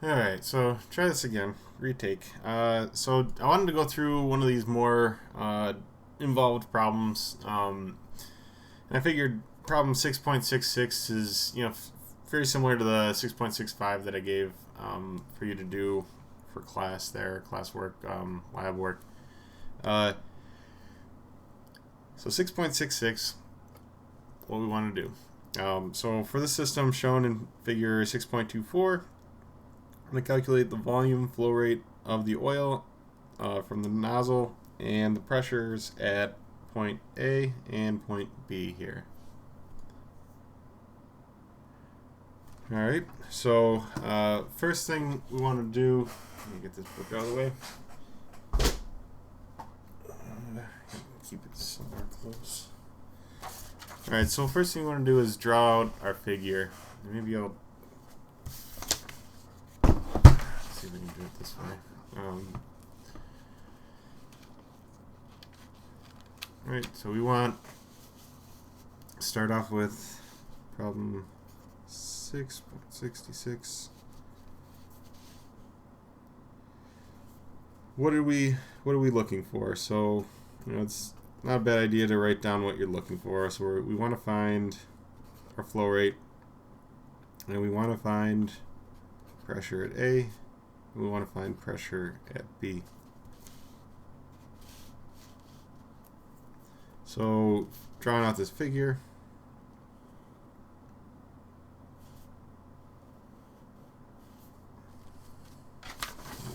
Alright, so try this again. Retake. So I wanted to go through one of these more involved problems. And I figured problem 6.66 is, very similar to the 6.65 that I gave for you to do for class there, classwork, lab work. So 6.66, what we want to do. So for the system shown in figure 6.24, I'm going to calculate the volume flow rate of the oil from the nozzle and the pressures at point A and point B here. Alright, so first thing we want to do, let me get this book out of the way. Keep it somewhere close. Alright, so first thing we want to do is draw out our figure. Maybe I'll see if we can do it this way. Alright, so we want to start off with problem 6.66. What are we looking for? So, it's not a bad idea to write down what you're looking for. So we want to find our flow rate, and we want to find pressure at A, and we want to find pressure at B. So drawing out this figure,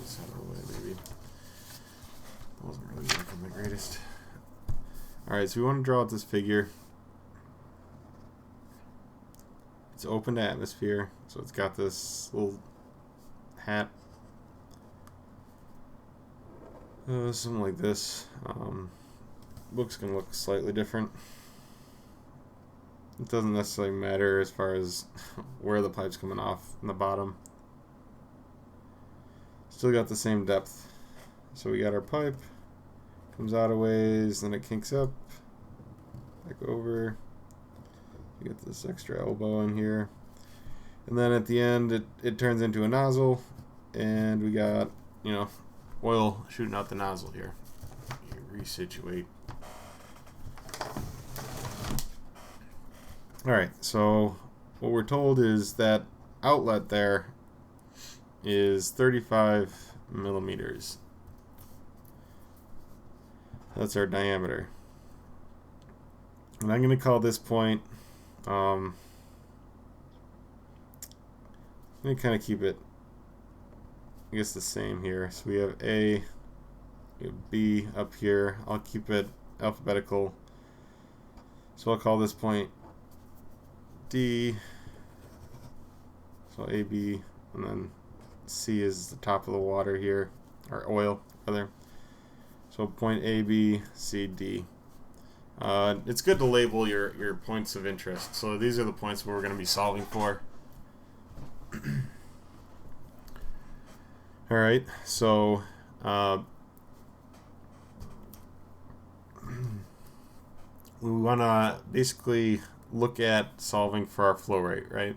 this out of the way, maybe. That wasn't really working the greatest. Alright, so we want to draw out this figure. It's open to atmosphere, so it's got this little hat. Something like this. Book's going to look slightly different. It doesn't necessarily matter as far as where the pipe's coming off in the bottom. Still got the same depth. So we got our pipe, comes out a ways, then it kinks up, back over. You get this extra elbow in here. And then at the end, it turns into a nozzle, and we got, oil shooting out the nozzle here. You resituate. Alright, so what we're told is that outlet there is 35 millimeters. That's our diameter. And I'm going to call this point, I'm going to kind of keep it, I guess, the same here. So we have A, we have B up here. I'll keep it alphabetical. So I'll call this point D, so A, B, and then C is the top of the water here, or oil, rather. So point A, B, C, D. It's good to label your points of interest. So these are the points where we're going to be solving for. Alright, so we want to basically look at solving for our flow rate, right?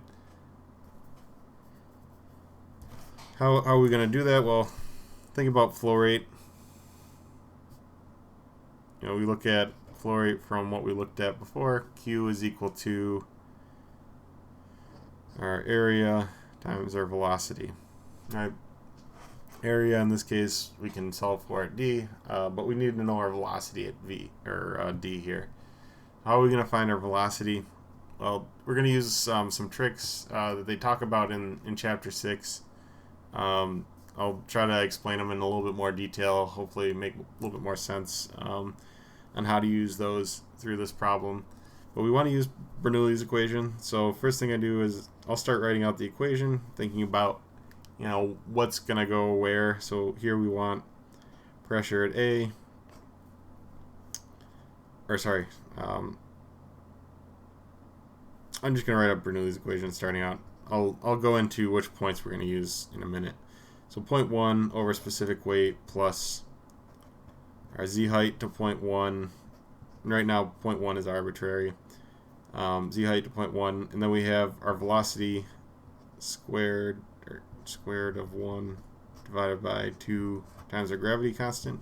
How are we going to do that? Well, think about flow rate. We look at flow rate from what we looked at before. Q is equal to our area times our velocity. Right? Area in this case we can solve for at D, but we need to know our velocity at V or D here. How are we going to find our velocity? Well, we're going to use some tricks that they talk about in chapter 6. I'll try to explain them in a little bit more detail, hopefully make a little bit more sense on how to use those through this problem. But we want to use Bernoulli's equation. So first thing I do is I'll start writing out the equation, thinking about what's going to go where. So here we want pressure at A, or sorry, I'm just going to write up Bernoulli's equation starting out. I'll go into which points we're going to use in a minute. So point 1 over specific weight plus our z height to point 1. And right now point 1 is arbitrary. Z height to point 1, and then we have our velocity squared, or square root of 1 divided by 2 times our gravity constant.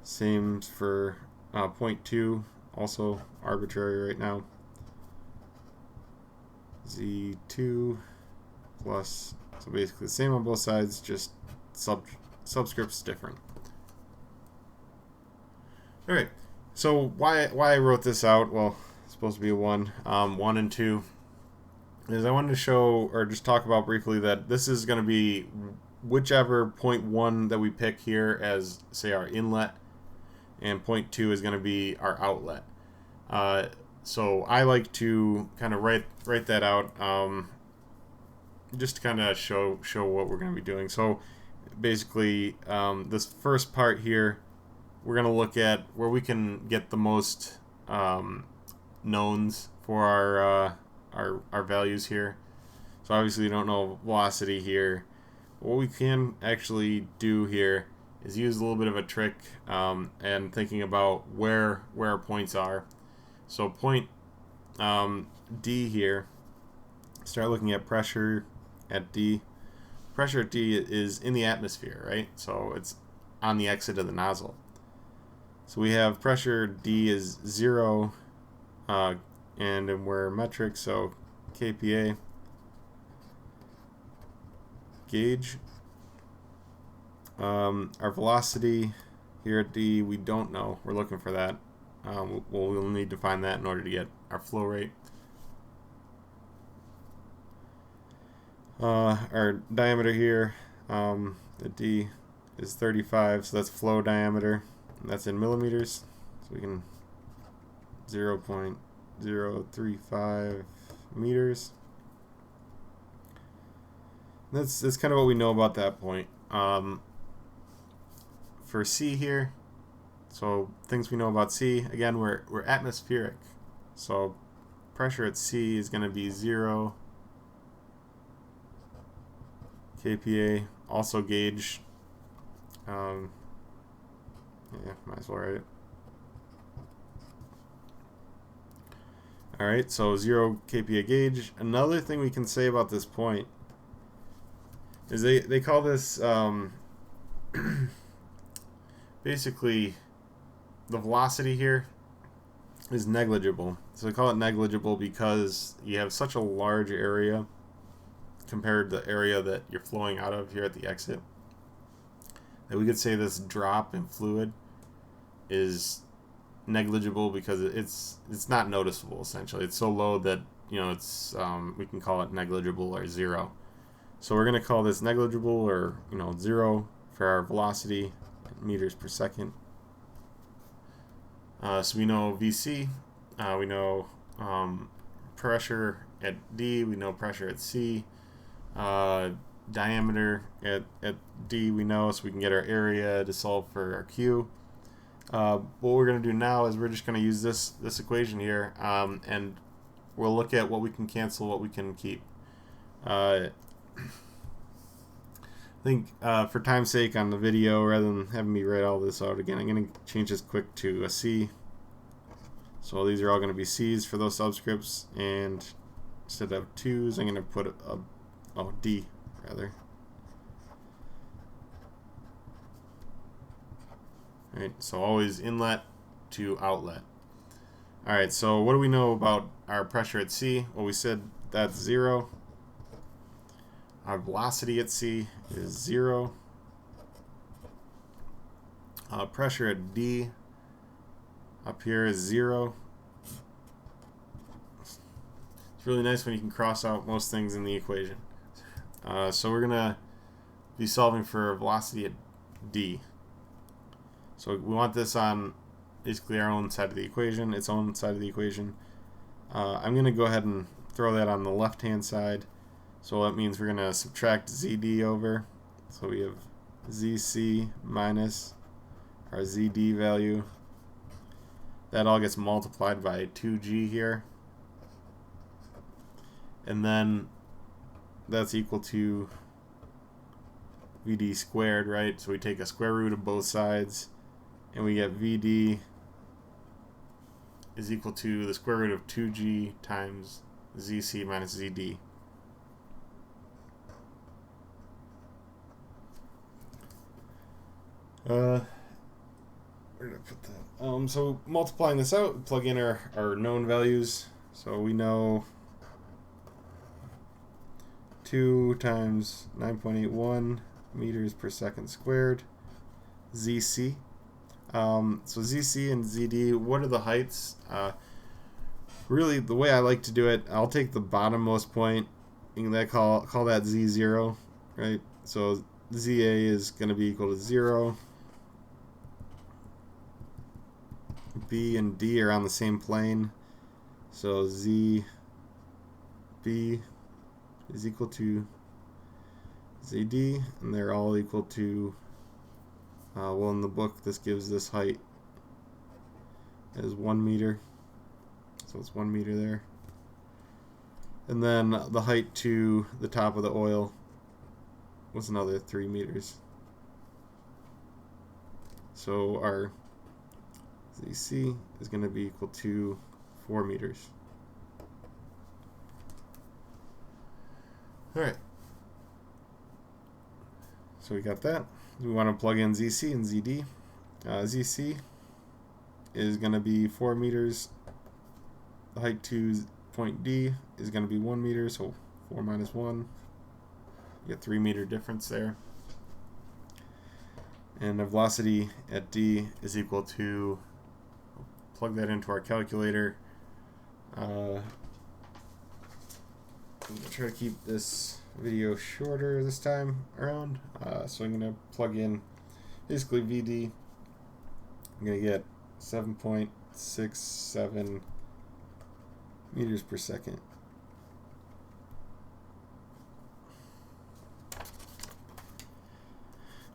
Same for point 2, also arbitrary right now. Z2 plus, so basically the same on both sides, just subscripts different. Alright, so why I wrote this out, well, it's supposed to be a 1. 1 and 2 is I wanted to show, or just talk about briefly, that this is going to be whichever point 1 that we pick here as, say, our inlet, and point 2 is going to be our outlet. So I like to kind of write that out, just to kind of show what we're going to be doing. So basically, this first part here, we're going to look at where we can get the most knowns for our values here. So obviously, you don't know velocity here. What we can actually do here is use a little bit of a trick and thinking about where our points are. So point D here, start looking at pressure at D. Pressure at D is in the atmosphere, right? So it's on the exit of the nozzle. So we have pressure D is 0, and we're metric, so kPa. Gauge. Our velocity here at D, we don't know. We're looking for that. We'll need to find that in order to get our flow rate. Our diameter here, the D is 35, so that's flow diameter, and that's in millimeters. So we can 0.035 meters. That's kind of what we know about that point. For C here, so things we know about C, again, we're atmospheric. So pressure at C is going to be 0 kPa. Also gauge. Yeah, might as well write it. Alright, so 0 kPa gauge. Another thing we can say about this point is they call this basically the velocity here is negligible. So they call it negligible because you have such a large area compared to the area that you're flowing out of here at the exit, that we could say this drop in fluid is negligible because it's not noticeable. Essentially, it's so low that, you know, it's we can call it negligible or 0. So we're going to call this negligible, or, you know, 0 for our velocity in meters per second. So we know VC, we know pressure at D, we know pressure at C, diameter at D we know, so we can get our area to solve for our Q. What we're going to do now is we're just going to use this equation here, and we'll look at what we can cancel, what we can keep. I think for time's sake on the video, rather than having me write all this out again, I'm going to change this quick to a C. So these are all going to be C's for those subscripts, and instead of 2's, I'm going to put D rather. Alright, so always inlet to outlet. Alright, so what do we know about our pressure at C? Well, we said that's 0. Our velocity at C is 0. Pressure at D up here is 0. It's really nice when you can cross out most things in the equation. So we're going to be solving for velocity at D. So we want this on basically our own side of the equation, its own side of the equation. I'm going to go ahead and throw that on the left-hand side. So that means we're going to subtract ZD over. So we have ZC minus our ZD value. That all gets multiplied by 2G here. And then that's equal to VD squared, right? So we take a square root of both sides, and we get VD is equal to the square root of 2G times ZC minus ZD. Where did I put that? So multiplying this out, plug in our known values. So we know 2 times 9.81 meters per second squared, ZC. So ZC and ZD, what are the heights? Really, the way I like to do it, I'll take the bottommost point, and that call that Z0, right? So ZA is going to be equal to 0. B and D are on the same plane, so ZB is equal to ZD, and they're all equal to, well, in the book, this gives this height as 1 meter. So it's 1 meter there. And then the height to the top of the oil was another 3 meters. So our ZC is going to be equal to 4 meters. Alright. So we got that. We want to plug in ZC and ZD. ZC is going to be 4 meters. The height to point D is going to be 1 meter, so 4 minus 1. You get 3 meter difference there. And the velocity at D is equal to, plug that into our calculator. I'm going to try to keep this video shorter this time around. So I'm going to plug in basically VD. I'm going to get 7.67 meters per second.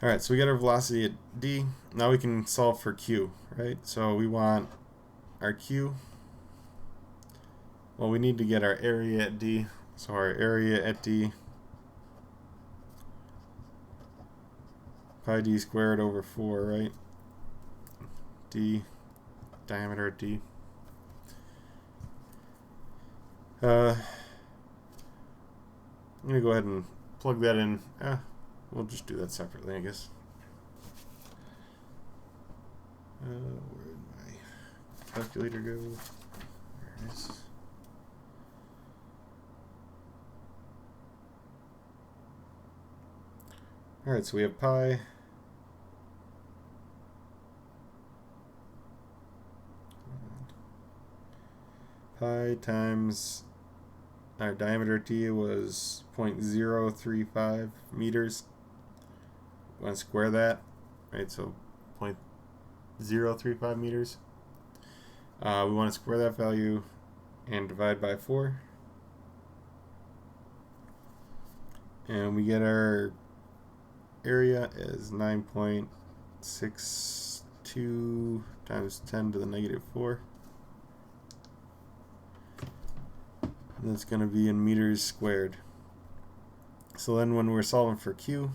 Alright, so we got our velocity at D. Now we can solve for Q, right? So we want our Q. Well, we need to get our area at D. So our area at D, pi D squared over 4, right? D, diameter at D. I'm going to go ahead and plug that in. We'll just do that separately, I guess. Where did my calculator go? There it is. Alright, so we have pi. Pi times our diameter at D was 0.035 meters. We want to square that, right? So 0.035 meters. We want to square that value and divide by 4. And we get our area as 9.62 times 10 to the negative 4. And that's going to be in meters squared. So then when we're solving for Q,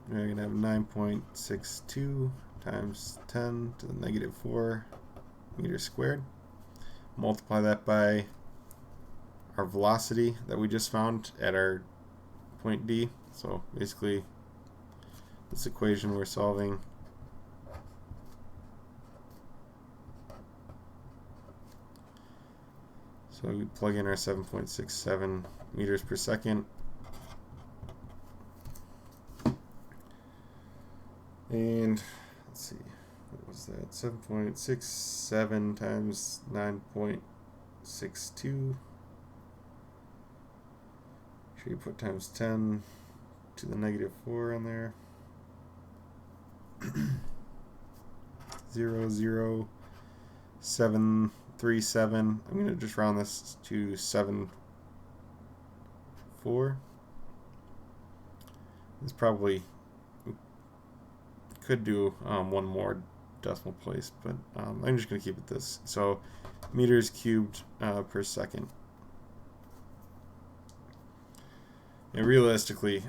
we're going to have 9.62 times 10 to the negative 4 meters squared. Multiply that by our velocity that we just found at our point D. So basically, this equation we're solving so we plug in our 7.67 meters per second. And let's see, what was that? 7.67 times 9.62. Sure you put times 10 to the negative 4 on there. 0.0737. I'm going to just round this to 7.4. It's probably, could do one more decimal place, but I'm just going to keep it this. So meters cubed per second. And realistically,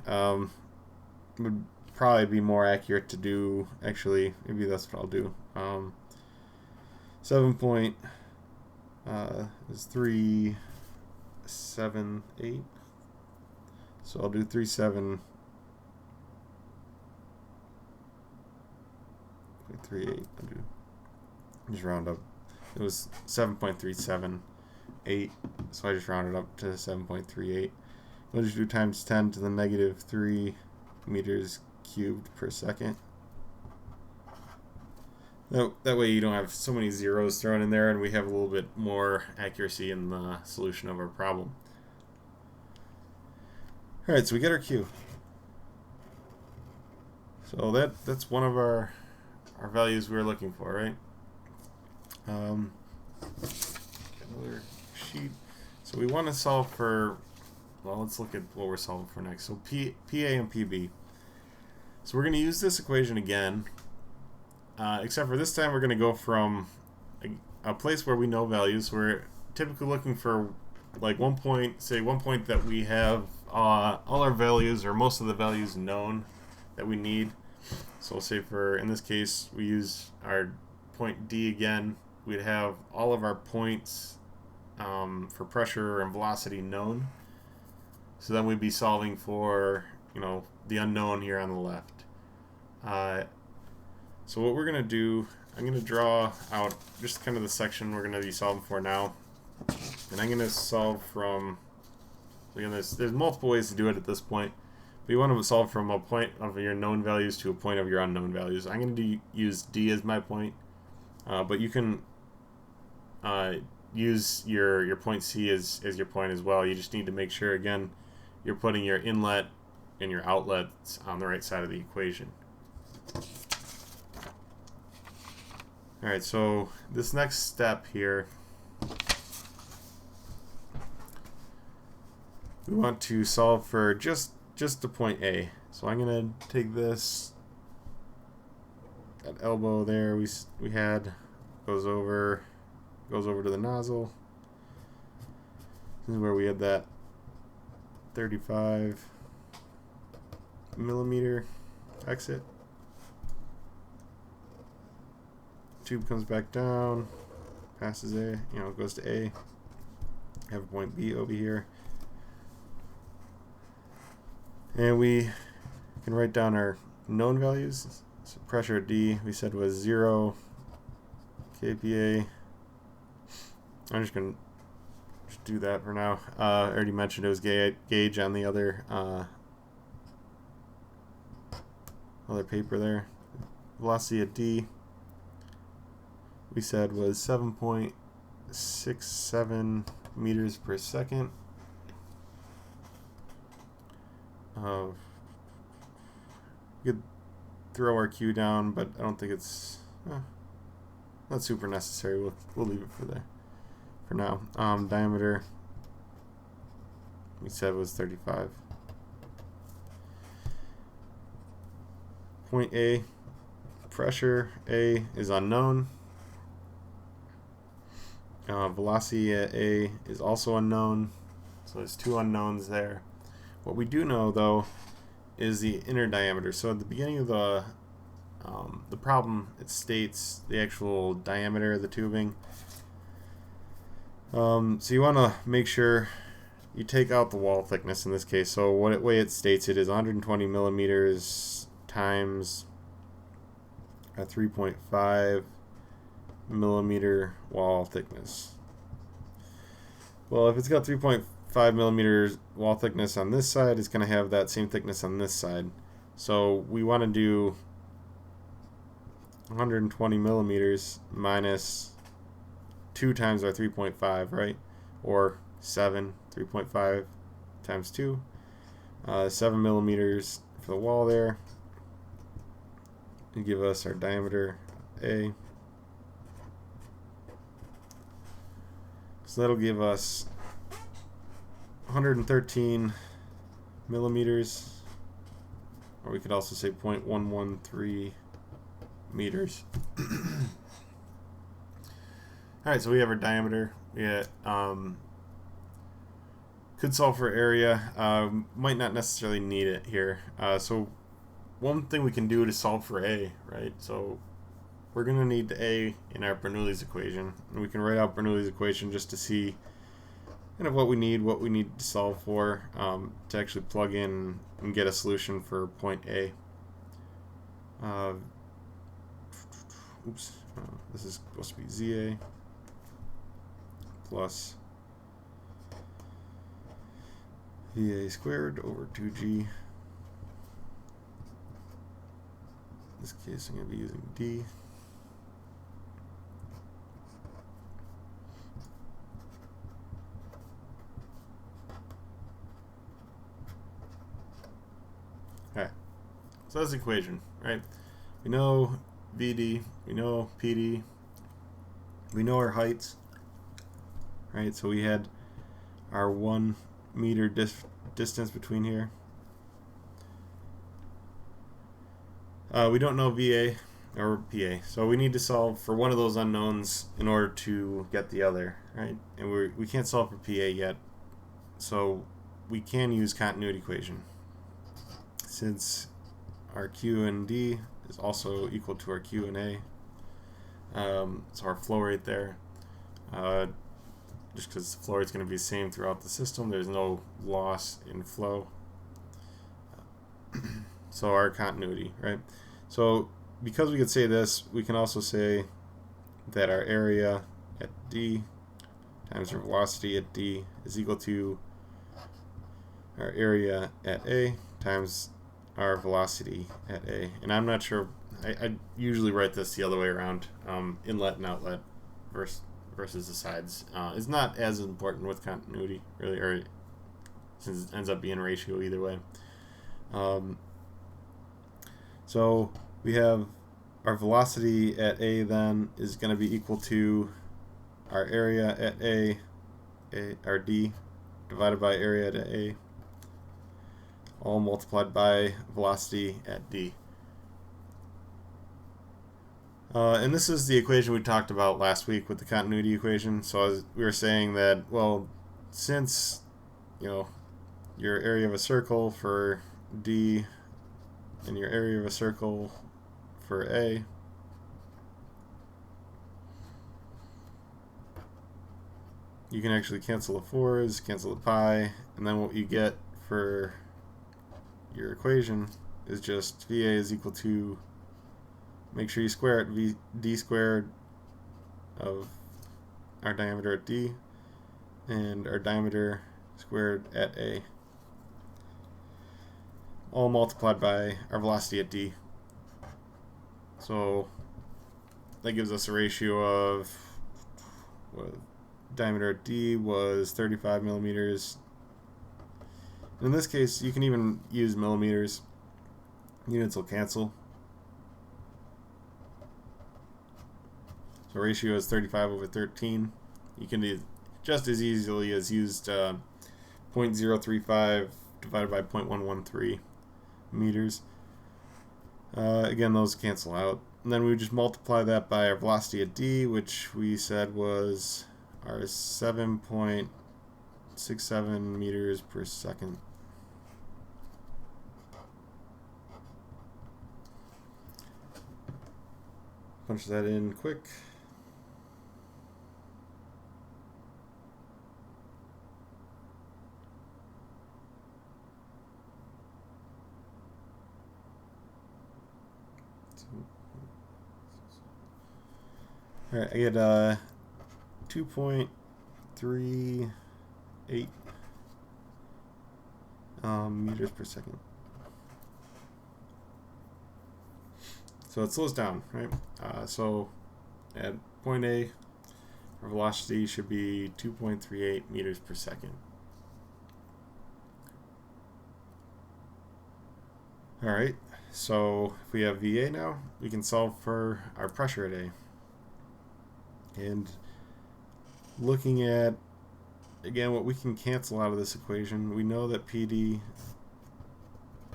would probably be more accurate to do, actually, maybe that's what I'll do. 7 is 378. So I'll do 37. 7.38. Just round up. It was 7.378, so I just rounded up to 7.38. We'll just do times 10 to the negative 3 meters cubed per second. That way you don't have so many zeros thrown in there, and we have a little bit more accuracy in the solution of our problem. Alright, so we get our Q. So that's one of our values we were looking for, right? Another sheet. So we want to solve for, well, let's look at what we're solving for next. So PA and PB. So we're going to use this equation again, except for this time we're going to go from a place where we know values. We're typically looking for like one point that we have all our values or most of the values known that we need. So we'll say for, in this case, we use our point D again. We'd have all of our points for pressure and velocity known. So then we'd be solving for, the unknown here on the left. So what we're going to do, I'm going to draw out just kind of the section we're going to be solving for now. And I'm going to solve from, again, there's multiple ways to do it at this point. But you want to solve from a point of your known values to a point of your unknown values. I'm going to use D as my point, but you can use your point C as your point as well. You just need to make sure, again, you're putting your inlet and your outlets on the right side of the equation. Alright, so this next step here, we want to solve for just the point A. So I'm going to take this, that elbow there we had, goes over to the nozzle. This is where we had that 35 millimeter exit. Tube comes back down, passes A, goes to A. Have a point B over here. And we can write down our known values. So pressure D we said was 0 kPa. I'm just going to do that for now. I already mentioned it was gauge on the other paper there. Velocity at D we said was 7.67 meters per second. We could throw our Q down, but I don't think it's not super necessary. We'll leave it for now. Diameter we said was 35. Point A, pressure A is unknown. Velocity at A is also unknown. So there's two unknowns there. What we do know, though, is the inner diameter. So at the beginning of the problem, it states the actual diameter of the tubing. So you want to make sure you take out the wall thickness in this case. So way it states it is 120 millimeters times a 3.5 millimeter wall thickness. Well, if it's got 3.5 millimeters wall thickness on this side, it's going to have that same thickness on this side. So we want to do 120 millimeters minus 2 times our 3.5, right? Or 7, 3.5 times 2. 7 millimeters for the wall there. And give us our diameter A. So that'll give us 113 millimeters, or we could also say 0.113 meters. Alright, so we have our diameter. We could solve for area. Might not necessarily need it here. So one thing we can do to solve for A, right? So we're going to need A in our Bernoulli's equation. And we can write out Bernoulli's equation just to see kind of what we need to solve for, to actually plug in and get a solution for point A. oops, this is supposed to be ZA plus VA squared over 2G. In this case, I'm going to be using D. Alright, so that's the equation, right? We know VD, we know PD, we know our heights, right? So we had our 1 meter distance between here. We don't know VA or PA, so we need to solve for one of those unknowns in order to get the other, right? And we can't solve for PA yet, so we can use continuity equation. Since our Q and D is also equal to our Q and A, so our flow rate there, just because the flow rate is going to be the same throughout the system, there's no loss in flow. So our continuity, right? So because we could say this, we can also say that our area at D times our velocity at D is equal to our area at A times our velocity at A. And I'm not sure, I usually write this the other way around, inlet and outlet versus the sides. It's not as important with continuity, really, or since it ends up being a ratio either way. So we have our velocity at A then is going to be equal to our area at A, our D, divided by area at A, all multiplied by velocity at D. And this is the equation we talked about last week with the continuity equation. So we were saying that, well, since, you know, your area of a circle for D and your area of a circle for A, you can actually cancel the 4's, cancel the pi, and then what you get for your equation is just VA is equal to, make sure you square it, D squared of our diameter at D and our diameter squared at A, all multiplied by our velocity at D. So that gives us a ratio of, what, diameter at D was 35 millimeters. In this case, you can even use millimeters. Units will cancel. So ratio is 35 over 13. You can do just as easily as used 0.035 divided by 0.113 meters. Again, those cancel out. And then we just multiply that by our velocity at D, which we said was our 7.67 meters per second. Punch that in quick. Alright, I get 2.38 meters per second. So it slows down, right? So at point A, our velocity should be 2.38 meters per second. Alright, so if we have VA now, we can solve for our pressure at A. And looking at, again, what we can cancel out of this equation, we know that PD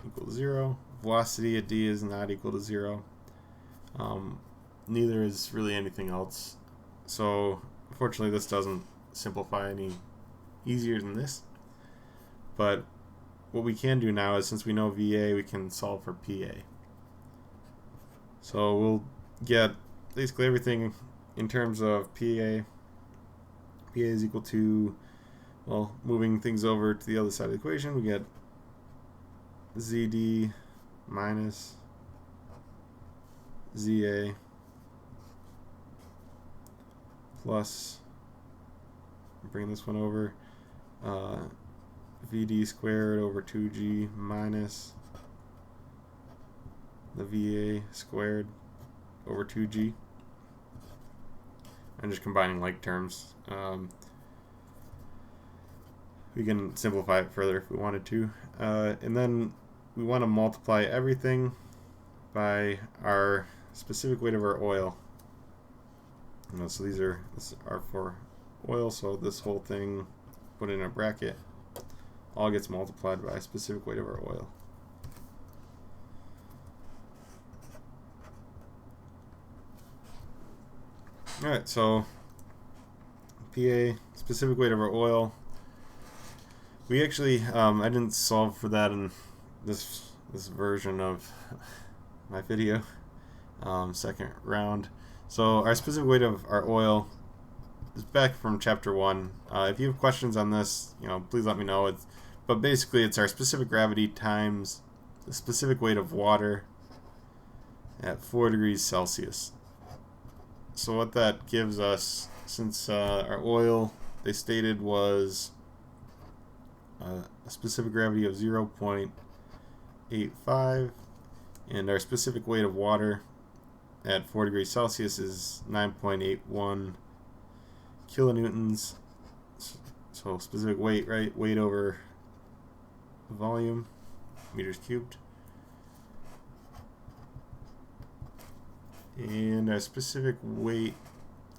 equals 0. Velocity at D is not equal to 0. Neither is really anything else. So unfortunately this doesn't simplify any easier than this. But what we can do now is, since we know VA, we can solve for PA. So we'll get basically everything in terms of PA. PA is equal to, well, moving things over to the other side of the equation, we get ZD minus ZA plus, bring this one over, VD squared over 2G minus the VA squared over 2G. I'm just combining like terms. We can simplify it further if we wanted to. And then we want to multiply everything by our specific weight of our oil. So this are for oil, so this whole thing, put in a bracket, all gets multiplied by a specific weight of our oil. Alright, so PA, specific weight of our oil. We actually, I didn't solve for that in this version of my video, second round. So our specific weight of our oil is back from chapter 1. If you have questions on this, please let me know. But basically it's our specific gravity times the specific weight of water at 4 degrees Celsius. So what that gives us, since our oil, they stated, was a specific gravity of 0.85, and our specific weight of water at 4 degrees Celsius is 9.81 kilonewtons. So specific weight, right? Weight over volume, meters cubed. And our specific weight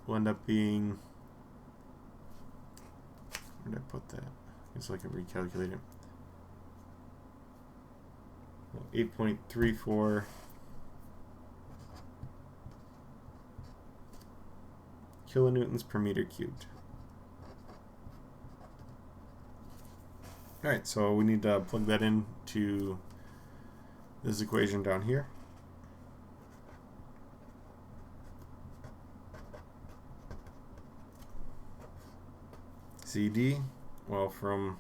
will end up being, where did I put that? I guess I can recalculate it. 8.34 kilonewtons per meter cubed. Alright, so we need to plug that into this equation down here. CD, well, from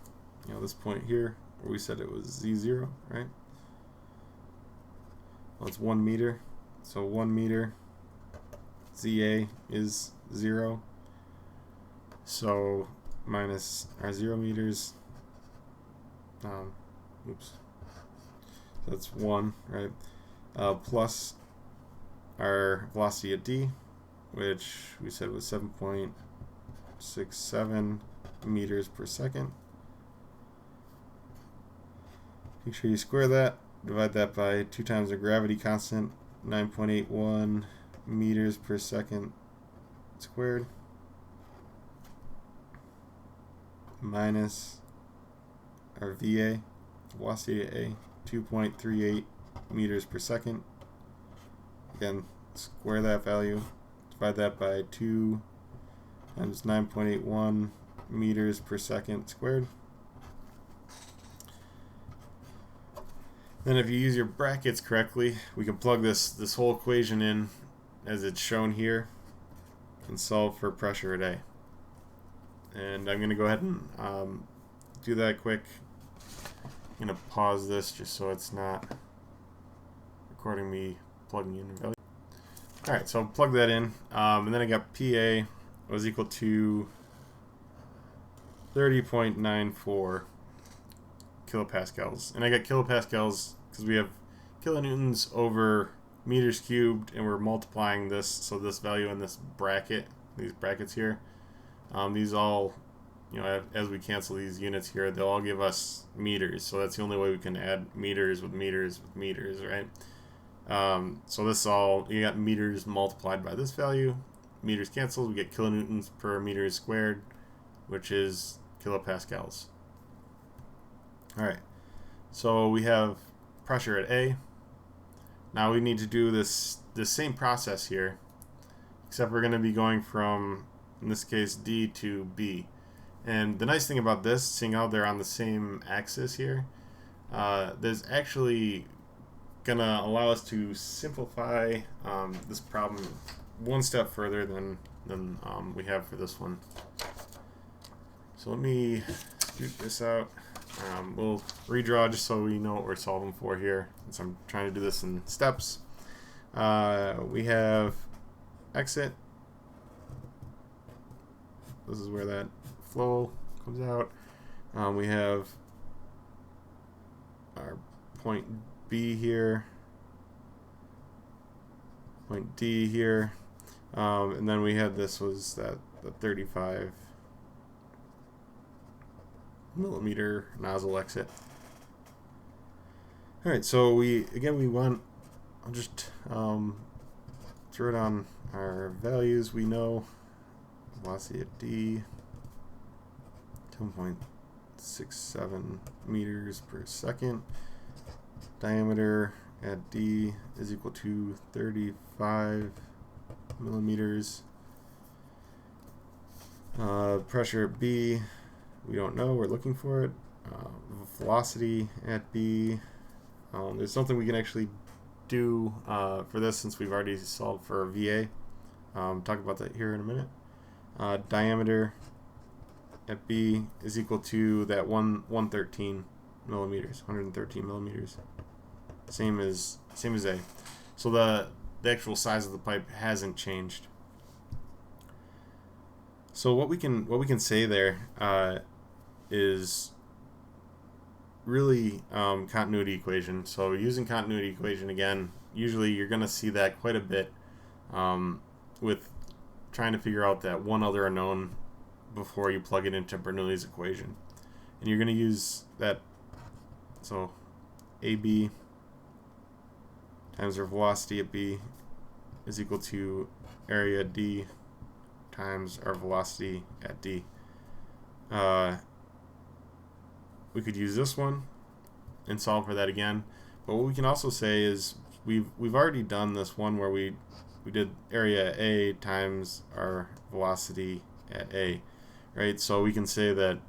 this point here where we said it was Z0, right? Well, it's 1 meter, so 1 meter ZA is 0, so minus our 0 meters, oops, so that's 1, right? Plus our velocity at D, which we said was 7.67 meters per second. Make sure you square that, divide that by 2 times the gravity constant, 9.81 meters per second squared, minus our VA, velocity at A, 2.38 meters per second. Again, square that value, divide that by 2 times 9.81 meters per second squared. Then if you use your brackets correctly, we can plug this whole equation in as it's shown here and solve for pressure at A. And I'm going to go ahead and do that quick. I'm going to pause this just so it's not recording me plugging in the value. Alright, so I'll plug that in. And then I got PA was equal to 30.94 kilopascals. And I got kilopascals because we have kilonewtons over meters cubed, and we're multiplying this, so this value in this bracket, these brackets here, these all, as we cancel these units here, they'll all give us meters. So that's the only way we can add meters with meters with meters, right? So this all, you got meters multiplied by this value, meters canceled, we get kilonewtons per meter squared, which is kilopascals. Alright, so we have pressure at A. Now we need to do this same process here, except we're going to be going from, in this case, D to B. And the nice thing about this, seeing how they're on the same axis here, there's actually going to allow us to simplify this problem one step further than we have for this one. So let me scoot this out. We'll redraw just so we know what we're solving for here, since I'm trying to do this in steps. We have exit this is where that flow comes out. We have our point B here, point D here, and then we had this was the 35 millimeter nozzle exit. All right, so we want, I'll just throw it on our values. We know velocity at D, 10.67 meters per second. Diameter at D is equal to 35 millimeters. Pressure at B, we don't know, we're looking for it. Velocity at B, there's something we can actually do for this since we've already solved for VA. Talk about that here in a minute. Diameter at B is equal to that 113 millimeters, 113 millimeters. Same as A. So the actual size of the pipe hasn't changed. So what we can say there is really continuity equation. So using continuity equation again, usually you're going to see that quite a bit with trying to figure out that one other unknown before you plug it into Bernoulli's equation. And you're going to use that, so AB times our velocity at B is equal to area D times our velocity at D. We could use this one and solve for that again, but what we can also say is we've already done this one where we did area at A times our velocity at A, right? So we can say that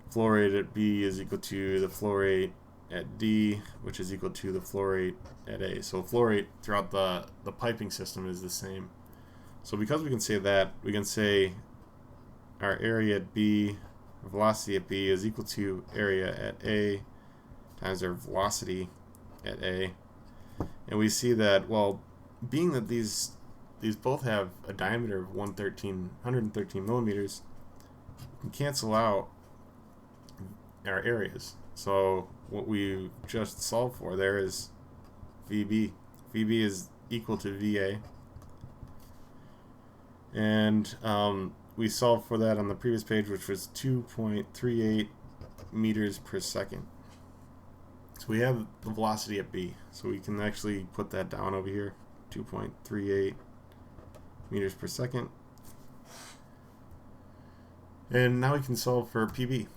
flow rate at B is equal to the flow rate at D, which is equal to the flow rate at A. So flow rate throughout the piping system is the same. So because we can say that, we can say our area at B, velocity at B is equal to area at A times our velocity at A. And we see that, well, being that these both have a diameter of 113 millimeters, we can cancel out our areas. So what we just solved for there is VB. VB is equal to VA. And we solved for that on the previous page, which was 2.38 meters per second. So we have the velocity at B. So we can actually put that down over here, 2.38 meters per second. And now we can solve for PB.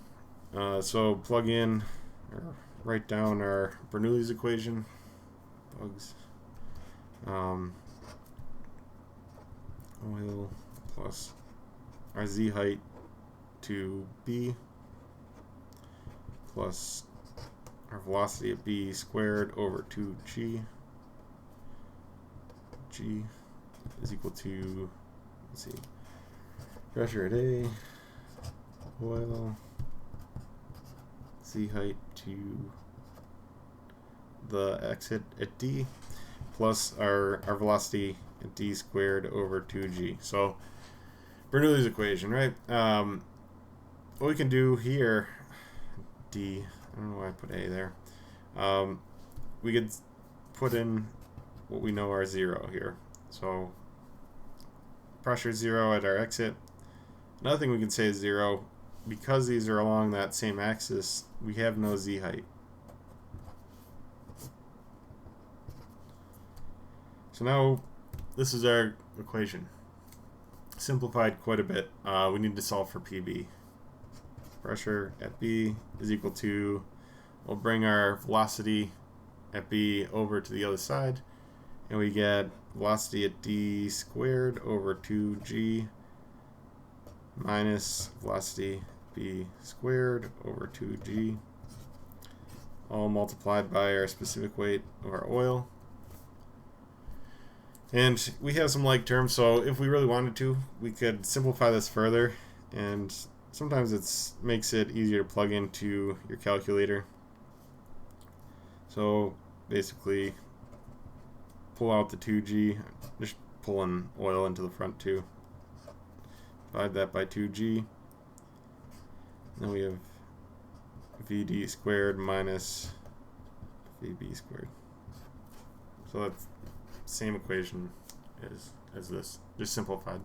So plug in, or write down our Bernoulli's equation. Bugs. Oil plus our Z height to B plus our velocity at B squared over 2G. G is equal to, let's see, pressure at A, oil, Z height to the exit at D, plus our velocity at D squared over 2G. So Bernoulli's equation, right? What we can do here, D, I don't know why I put A there. We could put in what we know are 0 here. So pressure 0 at our exit. Another thing we can say is 0. Because these are along that same axis, we have no Z height. So now this is our equation. Simplified quite a bit. We need to solve for PB. Pressure at B is equal to, we'll bring our velocity at B over to the other side, and we get velocity at D squared over 2G minus velocity B squared over 2G, all multiplied by our specific weight of our oil. And we have some like terms, so if we really wanted to, we could simplify this further, and sometimes it makes it easier to plug into your calculator. So basically, pull out the 2G, just pulling oil into the front too. Divide that by 2g. Then we have vd squared minus vb squared. So that's the same equation as this, just simplified.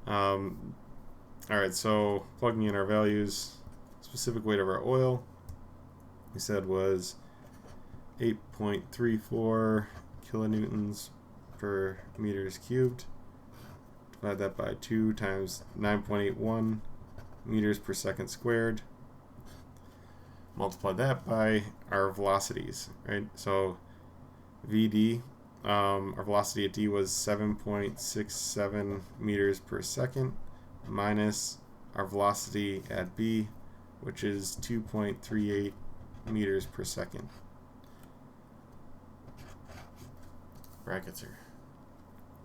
Alright, so plugging in our values, specific weight of our oil, we said was 8.34 kilonewtons per meters cubed. Divide that by 2 times 9.81 meters per second squared. Multiply that by our velocities, right? So Vd, our velocity at d was 7.67 meters per second minus our velocity at b, which is 2.38 meters per second. Brackets are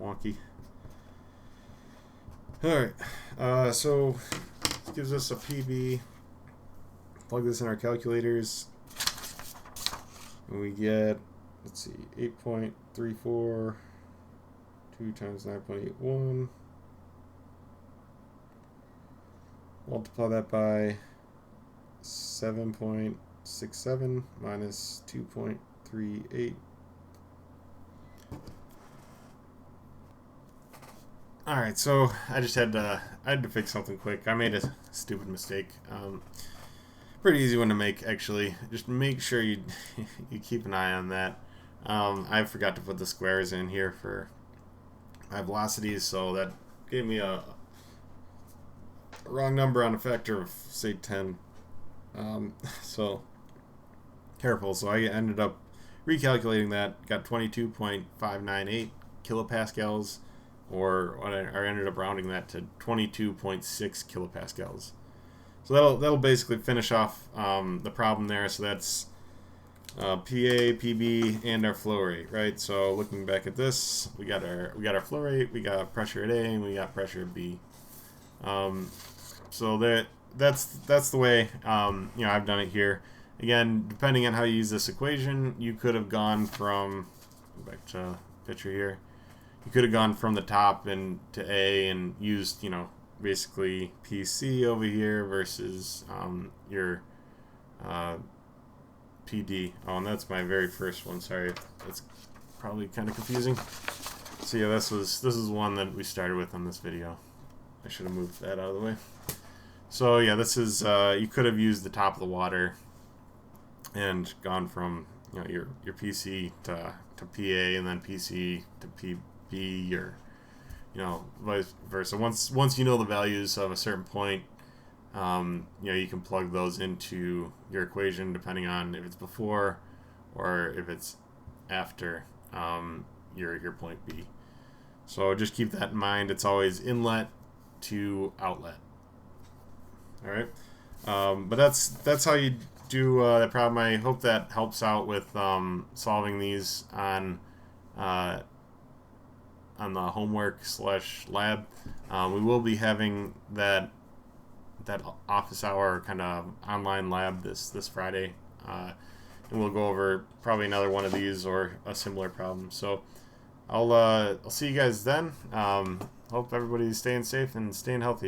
wonky. Alright, so this gives us a PB. Plug this in our calculators, and we get, let's see, 8.34, 2 times 9.81. Multiply that by 7.67 minus 2.38. Alright, so I had to fix something quick. I made a stupid mistake. Pretty easy one to make, actually. Just make sure you keep an eye on that. I forgot to put the squares in here for my velocities, so that gave me a wrong number on a factor of, say, 10. So careful. So I ended up recalculating that, got 22.598 kilopascals, or I ended up rounding that to 22.6 kilopascals. So that'll basically finish off the problem there. So that's PA, PB, and our flow rate, right? So looking back at this, we got our flow rate, we got pressure at A, and we got pressure at B. So that's the way I've done it here. Again, depending on how you use this equation, you could have gone from, go back to picture here. You could have gone from the top and to A and used basically PC over here versus your PD. Oh, and that's my very first one. Sorry, that's probably kind of confusing. So yeah, this is one that we started with on this video. I should have moved that out of the way. So yeah, this is you could have used the top of the water and gone from your PC to PA and then PC to PB, or vice versa. Once you know the values of a certain point, you can plug those into your equation depending on if it's before or if it's after your point B. So just keep that in mind. It's always inlet to outlet. All right, but that's how you do that problem. I hope that helps out with solving these on the homework / lab. We will be having that office hour kind of online lab this Friday, and we'll go over probably another one of these or a similar problem. So I'll see you guys then. Hope everybody's staying safe and staying healthy.